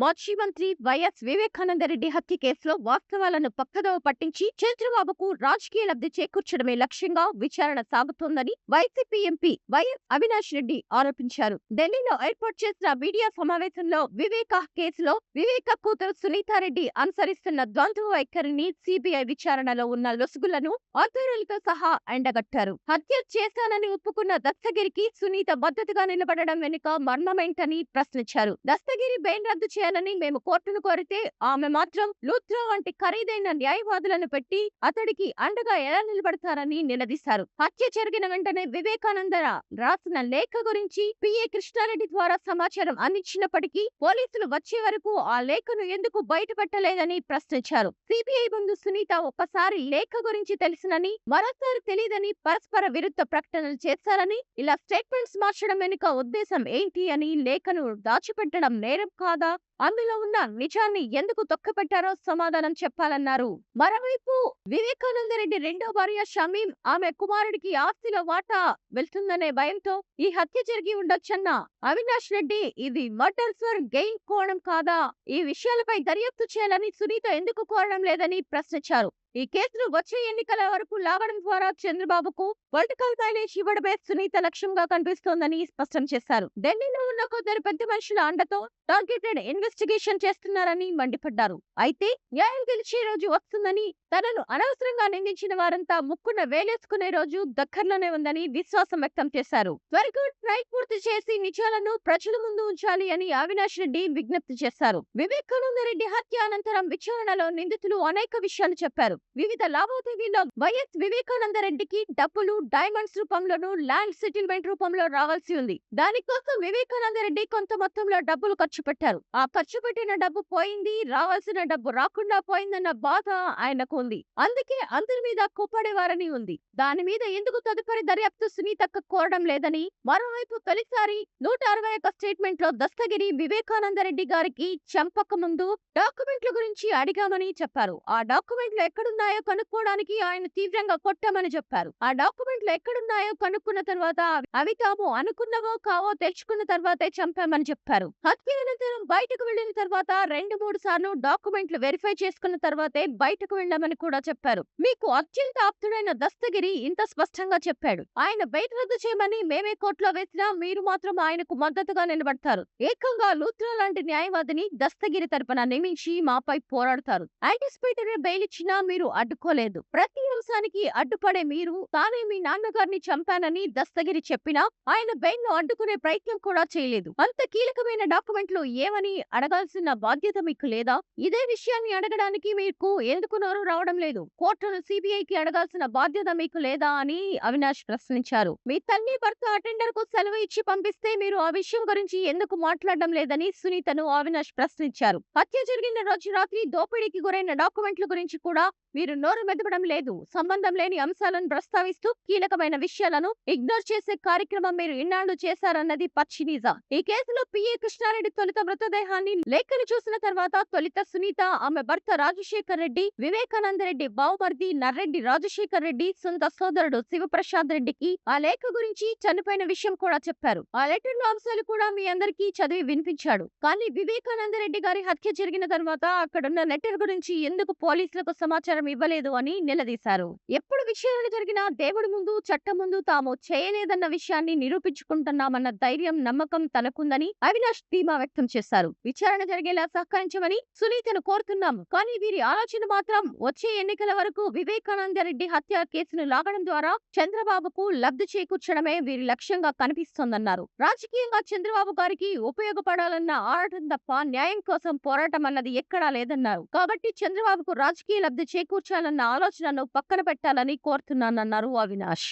మాజీ మంత్రి వైఎస్ వివేకానందరెడ్డి హత్య కేసులో వాస్తవాలను పక్కదోవ పట్టించి చంద్రబాబుకు రాజకీయ లబ్ధి చేకూర్చడమే లక్ష్యంగా విచారణ సాగుతోందని వైసీపీ ఎంపీ వైఎస్ అవినాష్ రెడ్డి ఆరోపించారు. ఢిల్లీలో ఏర్పాటు చేసిన మీడియా సమావేశంలో కేసులో వివేక కూతురు సునీతారెడ్డి అనుసరిస్తున్న ద్వంద్వ వైఖరిని సిబిఐ విచారణలో ఉన్న లొసుగులను ఆధారాలతో సహా ఎండగట్టారు. హత్య చేశానని ఒప్పుకున్న దస్తగిరికి సునీత మద్దతుగా నిలబడడం వెనుక మర్మమేంటని ప్రశ్నించారు. దస్తగిరి బెయిల్ రద్దు చేయాలని మేము కోర్టును కోరితే ఆమె మాత్రం లూథ్రా వంటి ఖరీదైన న్యాయవాదులను పెట్టి అతడికి అండగా ఎలా నిలబడతారని నిలదీశారు. హత్య జరిగిన వెంటనే వివేకానంద రాసిన లేఖ గురించి పిఏ కృష్ణారెడ్డి ద్వారా సమాచారం అందించినప్పటికీ పోలీసులు వచ్చే వరకు ఆ లేఖను ఎందుకు బయట పెట్టలేదని ప్రశ్నించారు. సిబిఐ ముందు సునీత ఒక్కసారి లేఖ గురించి తెలిసినని మరోసారి తెలియదని పరస్పర విరుద్ధ ప్రకటనలు చేశారని, ఇలా స్టేట్మెంట్స్ మార్చడం వెనుక ఉద్దేశం ఏంటి అని లేఖను దాచిపెట్టడం నేరం కాదా, అందులో ఉన్న నిజాన్ని ఎందుకు తొక్కపెట్టారో సమాధానం చెప్పాలన్నారు. మరోవైపు వివేకానందరెడ్డి రెండో భార్య షమీం ఆమె కుమారుడికి ఆస్తిలో వాటా వెళ్తుందనే భయంతో ఈ హత్య జరిగి ఉండొచ్చన్న అవినాష్ రెడ్డి ఇది మర్డర్ ఫర్ గెయిన్ కోణం కాదా, ఈ విషయాలపై దర్యాప్తు చేయాలని సునీత ఎందుకు కోరడం లేదని ప్రశ్నించారు. ఈ కేసును వచ్చే ఎన్నికల వరకు లాగడం ద్వారా చంద్రబాబుకు పొలిటికల్ మైలేజ్ ఇవ్వడమే సునీత లక్ష్యంగా కనిపిస్తోందని స్పష్టం చేశారు. ఢిల్లీలో ఉన్న కొందరు పెద్ద మనుషుల అండతో టార్గెటెడ్ ఇన్వెస్టిగేషన్ చేస్తున్నారని మండిపడ్డారు. అయితే న్యాయం గెలిచే రోజు వస్తుందని, తనను అనవసరంగా నిందించిన వారంతా ముక్కున వేలేసుకునే రోజు దగ్గరలోనే ఉందని విశ్వాసం వ్యక్తం చేశారు. త్వరగా ట్రై పూర్తి చేసి నిజాలను ప్రజల ముందు ఉంచాలి అని అవినాష్ రెడ్డి విజ్ఞప్తి చేశారు. వివేకానందరెడ్డి హత్య అనంతరం విచారణలో నిందితులు అనేక విషయాలు చెప్పారు. వివిధ లావాదేవీల్లో వైఎస్ వివేకానందరెడ్డికి డబ్బులు డైమండ్స్ రూపంలోనూ ల్యాండ్ సెటిల్మెంట్ రూపంలో రావాల్సి ఉంది. దానికోసం వివేకానందరెడ్డి కొంత మొత్తంలో డబ్బులు ఖర్చు పెట్టారు. ఆ ఖర్చు పెట్టిన డబ్బు పోయింది, రావాల్సిన డబ్బు రాకుండా పోయిందన్న బాధ ఆయనకు ఉంది. అందుకే అందరి మీద కోపడేవారని ఉంది. దాని మీద ఎందుకు తదుపరి దర్యాప్తు సునీతక్క కోరడం లేదని, మరోవైపు తొలిసారి 161 స్టేట్మెంట్ లో దస్తగిరి వివేకానందరెడ్డి గారికి చంపక ముందు డాక్యుమెంట్ల గురించి అడిగామని చెప్పారు. ఆ డాక్యుమెంట్లు ఎక్కడున్నాయో కనుక్కోవడానికి ఆయన తీవ్రంగా కొట్టామని చెప్పారు. ఆ డాక్యుమెంట్లు ఎక్కడున్నాయో కనుక్కున్న తర్వాత అవి తాము అనుకున్నవో కావో తెచ్చుకున్న తర్వాతే చంపామని చెప్పారు. హత్య అనంతరం బయటకు వెళ్లిన తర్వాత 2-3 సార్లు డాక్యుమెంట్లు వెరిఫై చేసుకున్న తర్వాతే బయటకు వెళ్లామని కూడా చెప్పారు. మీకు అత్యంత ఆప్తుడైన దస్తగిరి ఇంత స్పష్టంగా చెప్పాడు. ఆయన బయట రద్దు చేయమని మేమే కోర్టులో వేసినా మీరు మాత్రం ఆయనకు మద్దతుగా నిలబడతారు. ఏకంగా లూథ్రా లాంటి న్యాయవాదిని దస్తగిరి తరపున నియమించి మాపై పోరాడతారు. యాంటిసిపేటరీ బెయిల్ ఇచ్చినా మీరు అడ్డుకోలేదు. ప్రతి అంశానికి అడ్డుపడే మీరు తానే మీ నాన్నగారిని చంపానని దస్తగిరి చెప్పినా ఆయన బెయిల్ ను అడ్డుకునే ప్రయత్నం కూడా చేయలేదు. అంత కీలకమైన డాక్యుమెంట్లు ఏమని అడగాల్సిన బాధ్యత మీకు లేదా? ఇదే విషయాన్ని అడగడానికి మీకు ఎందుకు నోరు రావడం లేదు? కోర్టును సిబిఐకి అడగాల్సిన బాధ్యత మీకు లేదా అని అవినాష్ ప్రశ్నించారు. మీ తల్లి భర్త అటెండర్ కు సెలవు ఇచ్చి పంపిస్తే మీరు ఆ విషయం గురించి ఎందుకు మాట్లాడడం లేదని సునీతను అవినాష్ ప్రశ్నించారు. హత్య జరిగిన రోజు రాత్రి దోపిడీకి గురైన డాక్యుమెంట్ల గురించి కూడా మీరు నోరు మెదపడం లేదు. సంబంధం లేని అంశాలను ప్రస్తావిస్తూ కీలకమైన విషయాలను ఇగ్నోర్ చేసే కార్యక్రమం మీరు ఇన్నాళ్లు చేశారన్నది పచ్చి నిజం. ఈ కేసులో పిఏ కృష్ణారెడ్డి తొలుత మృతదేహాన్ని లేఖను చూసిన తర్వాత తొలుత సునీత, ఆమె భర్త రాజశేఖర్ రెడ్డి, వివేకానందరెడ్డి బావమర్ది నర్రెడ్డి రాజశేఖర్ రెడ్డి సొంత సోదరుడు శివప్రసాద్ రెడ్డికి ఆ లేఖ గురించి చనిపోయిన విషయం కూడా చెప్పారు. ఆ లెటర్ లో అంశాలు కూడా మీ అందరికీ చదివి వినిపించాడు. కానీ వివేకానందరెడ్డి గారి హత్య జరిగిన తర్వాత అక్కడున్న లెటర్ గురించి ఎందుకు పోలీసులకు సమాచారం ఇవ్వలేదు అని నిలదీశారు. ఎప్పుడు విషయాలు జరిగినా దేవుడి ముందు చట్టం ముందు తాము చేయలేదన్న విషయాన్ని నిరూపించుకుంటున్నామన్న ధైర్యం నమ్మకం తనకుందని అవినాష్ ధీమా వ్యక్తం చేశారు. విచారణ జరిగేలా సహకరించమని సునీతను కోరుతున్నాము. కానీ వీరి ఆలోచన మాత్రం వచ్చే ఎన్నికల వరకు వివేకానందరెడ్డి హత్య కేసును లాగడం ద్వారా చంద్రబాబుకు లబ్ధి చేకూర్చడమే వీరి లక్ష్యంగా కనిపిస్తోందన్నారు. రాజకీయంగా చంద్రబాబు గారికి ఉపయోగపడాలన్న ఆరాటం తప్ప న్యాయం కోసం పోరాటం అన్నది ఎక్కడా లేదన్నారు. కాబట్టి చంద్రబాబుకు రాజకీయ లబ్ధి చేకూర్చాలన్న ఆలోచనను పక్కన పెట్టాలని కోరుతున్నానన్నారు అవినాష్.